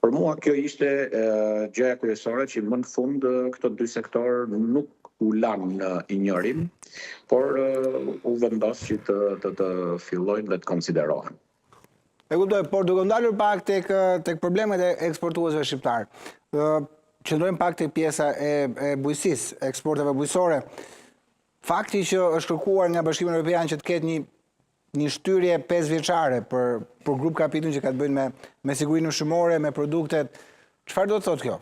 Për mua kjo ishte gjëja kryesore që më në fund këto dy sektor nuk u lanë në injorim, por u vendos që të fillojnë dhe të konsiderohen. E kuptoj, por duke ndalur pak tek problemet e eksportuesve shqiptar. Qëndrojmë pak tek pjesa e bujqësisë, eksporteve bujqësore. Fakti që është kërkuar nga Bashkimi Evropian që të ketë një shtyrje 5 vjeçare për grup kapitullin që ka të bëjnë me sigurinë ushqimore, me produktet, çfarë do të thotë kjo?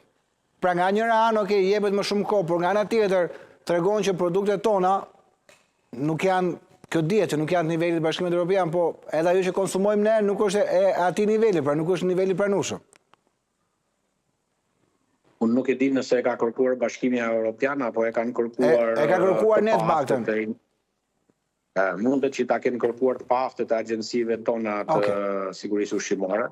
Pra nga njëra anë, jepet më shumë kohë, por nga ana tjetër tregon që produktet tona nuk janë, kjo dihet që nuk janë të nivelit të Bashkimit Evropian, po edhe ajo që konsumojmë ne nuk është e atij niveli, pra nuk është niveli pranueshëm. Unë nuk e di nëse e ka kërkuar Bashkimi Evropian apo e kanë kërkuar e ka kërkuar ne të paktën. Mundet që ta kenë kërkuar të paftët e agjensive tona të sigurisë ushqimore.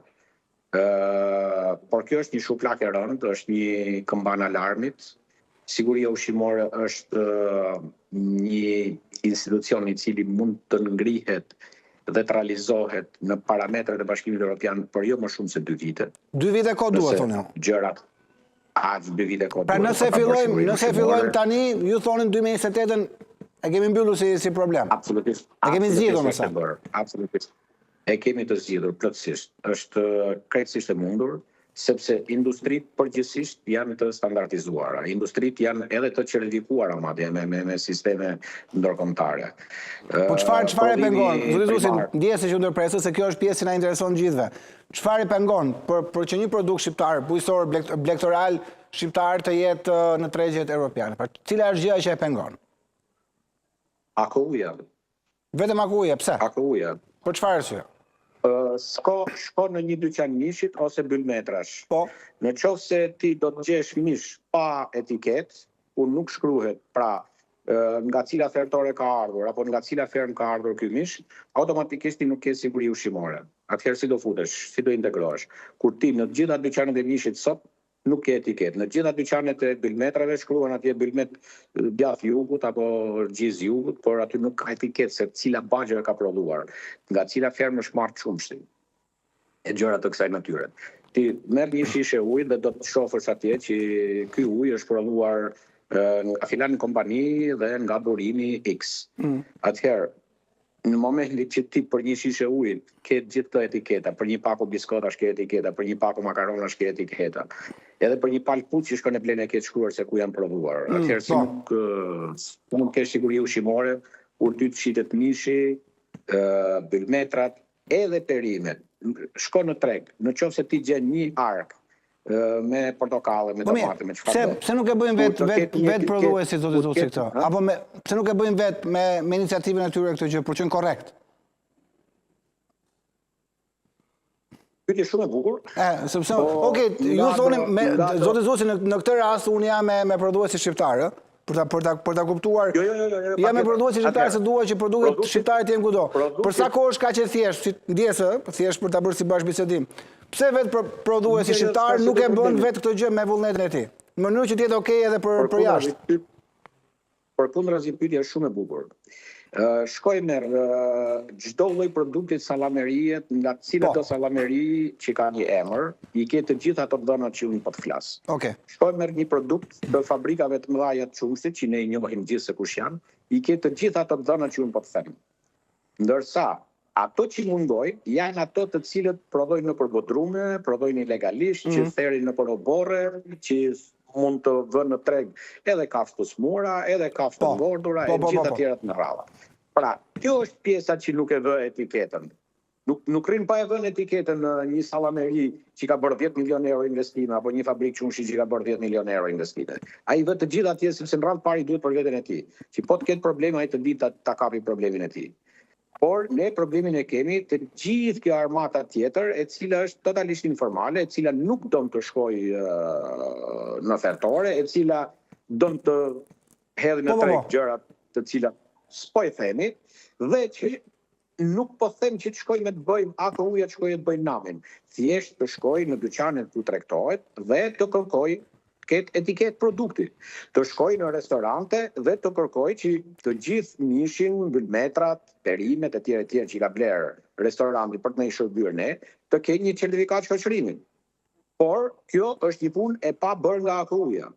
Por kjo është një shuplak e rëndë, është një këmban alarmit. Siguria ushqimore është një institucion i cili mund të ngrihet dhe të realizohet në parametrat e Bashkimit Evropian për jo më shumë se 2 vite. 2 vite ko duhet, thonë. Gjërat aq 2 vite ko duhet. Pra nëse fillojmë tani, ju thonin 2028-ën e kemi mbyllur si problem. Absolutisht. E kemi zgjidhur më sa. Absolutisht. E kemi të zgjidhur plotësisht. Është krejtësisht e mundur, sepse industritë përgjithsisht janë të standardizuara. Industritë janë edhe të certifikuara madje me sisteme ndërkombëtare. Po çfarë e pengon? Zoti Zusi, ndjesë që ndërpresë se kjo është pjesë që na intereson gjithëve. Çfarë e pengon për që një produkt shqiptar, bujqësor, blegtoral shqiptar të jetë në tregjet europiane? Pra cila është gjëja që e pengon? AKU-ja. Vetëm AKU-ja, pse? AKU-ja. Për çfarë arsye? Shko në një dyqan mishit ose bylmetrash. Po. Në qoftë se ti do të gjesh mish pa etiket, ku nuk shkruhet pra nga cila fertore ka ardhur apo nga cila ferm ka ardhur ky mish, automatikisht ti nuk ke siguri ushqimore. Atëherë si do futesh, si do integrohesh? Kur ti në të gjitha dyqanet e mishit sot nuk ke etiket. Në gjitha dyqanet e bylmetrave shkruan atje bylmet djath jugut apo gjiz jugut, por aty nuk ka etiket se cila bagje ka prodhuar, nga cila fermë është marrë çumshi. E gjëra të kësaj natyre. Ti merr një shishe ujë dhe do të shohësh atje që ky ujë është prodhuar nga filan kompani dhe nga burimi X. Atëherë, në momentin që ti për një shishe ujë ke gjithë këto etiketa, për një paku biskotash ke etiketa, për një paku makaronash ke etiketa, edhe për një palë puç që shkon e blen e ke shkruar se ku janë prodhuar. Atëherë si nuk ke siguri ushqimore, kur ty të shitet mishi, bylmetrat, edhe perimet. Shko në treg, në qoftë se ti gjen një ark me portokalle, me tomate, me çfarë. Pse nuk e bëjmë vetë prodhuesit zoti Zusi këto? Apo pse nuk e bëjmë vetë me iniciativën e tyre këtë gjë, por që në korrekt? Pyetje shumë e bukur. Sepse, ju thoni zoti Zusi në këtë rast unë jam me prodhuesit shqiptar, për ta kuptuar. Jam me prodhuesit shqiptar se dua që produktet shqiptare të jenë kudo. Për sa kohë është kaq e thjeshtë, si ndjesë, thjesht për ta bërë si bashkëbisedim. Pse vetë prodhuesi shqiptar nuk e bën vetë këtë gjë me vullnetin e tij? Në mënyrë që të jetë okay edhe për jashtë. Përkundrazi pyetja është shumë e bukur. Shkoj merr çdo lloj produkti sallamerie, nga cilat do sallameri që ka një emër, i ke të gjitha ato dhënat që unë po të flas. Shkoj merr një produkt të fabrikave të mëdha të çumshit, që ne i njohim gjithë se kush janë, i ke të gjitha ato dhënat që unë po të them. Ndërsa ato që mungojnë janë ato të cilët prodhojnë nëpër bodrume, prodhojnë ilegalisht, që therin nëpër oborre, që mund të vënë në treg edhe kafshë të smura, edhe kafshë të ngordura, e gjitha tjerat në radhë. Pra, kjo është pjesa që nuk e vë etiketën. Nuk rrin pa e vënë etiketën një sallameri që ka bërë 10 milion euro investime, apo një fabrikë qumshi që ka bërë 10 milion euro investime. Ai vë të gjitha atje sepse në radhë parë i duhet për veten e tij. Që po të ketë probleme ai të di ta kapi problemin e tij. Por ne problemin e kemi të gjithë kjo armata tjetër, e cila është totalisht informale, e cila nuk don të shkojë në fertore, e cila don të hedhë në treg gjërat të cilat s'po i themi, dhe që nuk po them që të shkojmë të bëjmë AKU-ja të shkojë të bëjnë namin. Thjesht të shkojë në dyqanet ku tregtohet dhe të kërkojë ketë etiket produkti. Të shkoj në restorante dhe të kërkoj që të gjithë mishin, bylmetrat, perimet e tjera që ka blerë restoranti për të ne i shërbyer ne, të kenë një certifikat shoqërimi. Por kjo është një punë e pa bërë nga akruja.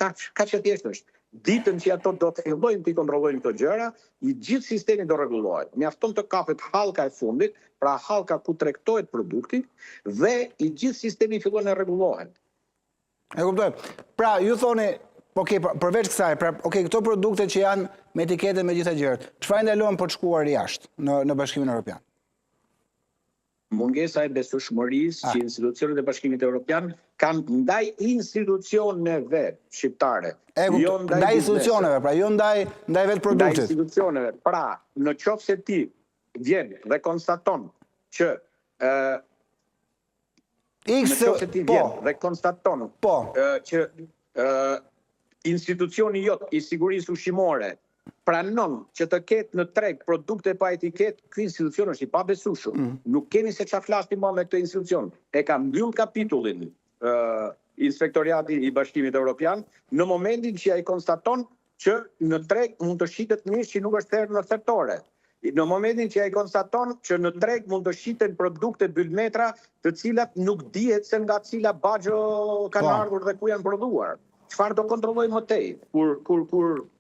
Ka që thjesht është. Ditën që ato do të fillojnë të kontrollojnë këto gjëra, i gjithë sistemi do rregullohet. Mjafton të kapet hallka e fundit, pra hallka ku tregtohet produkti, dhe i gjithë sistemi fillon të rregullohet. E kuptoj. Pra, ju thoni, përveç kësaj, këto produkte që janë me etikete me gjitha gjërat, çfarë ndalon për të shkuar jashtë në Bashkimin Evropian? Mungesa e besueshmërisë që institucionet e Bashkimit Evropian kanë ndaj institucioneve shqiptare. Ndaj institucioneve, pra jo ndaj vetë produktit. Ndaj institucioneve. Pra, në qoftë se ti vjen dhe konstaton që që institucioni jot i sigurisë ushqimore pranon që të ketë në treg produkte pa etiket, ky institucion është i pabesueshëm. Nuk kemi se çfarë flasim më me këtë institucion. E ka mbyll kapitullin Inspektoriati i Bashkimit Evropian në momentin që ai konstaton që në treg mund të shitet mish që nuk është therr në thertore. Në momentin që ai konstaton që në treg mund të shiten produkte byllmetra, të cilat nuk dihet se nga cila baxho kanë ardhur dhe ku janë prodhuar. Çfarë do kontrollojmë më tej? Kur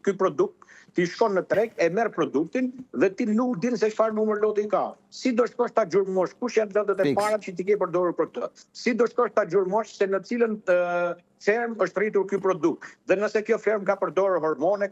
ky produkt ti shkon në treg, e merr produktin dhe ti nuk din se çfarë numër loti ka. Si do shkosh ta gjurmosh? Kush janë vendet e para që ti ke përdorur për këtë? Si do shkosh ta gjurmosh se në cilën fermë është rritur ky produkt? Dhe nëse kjo fermë ka përdorur hormone,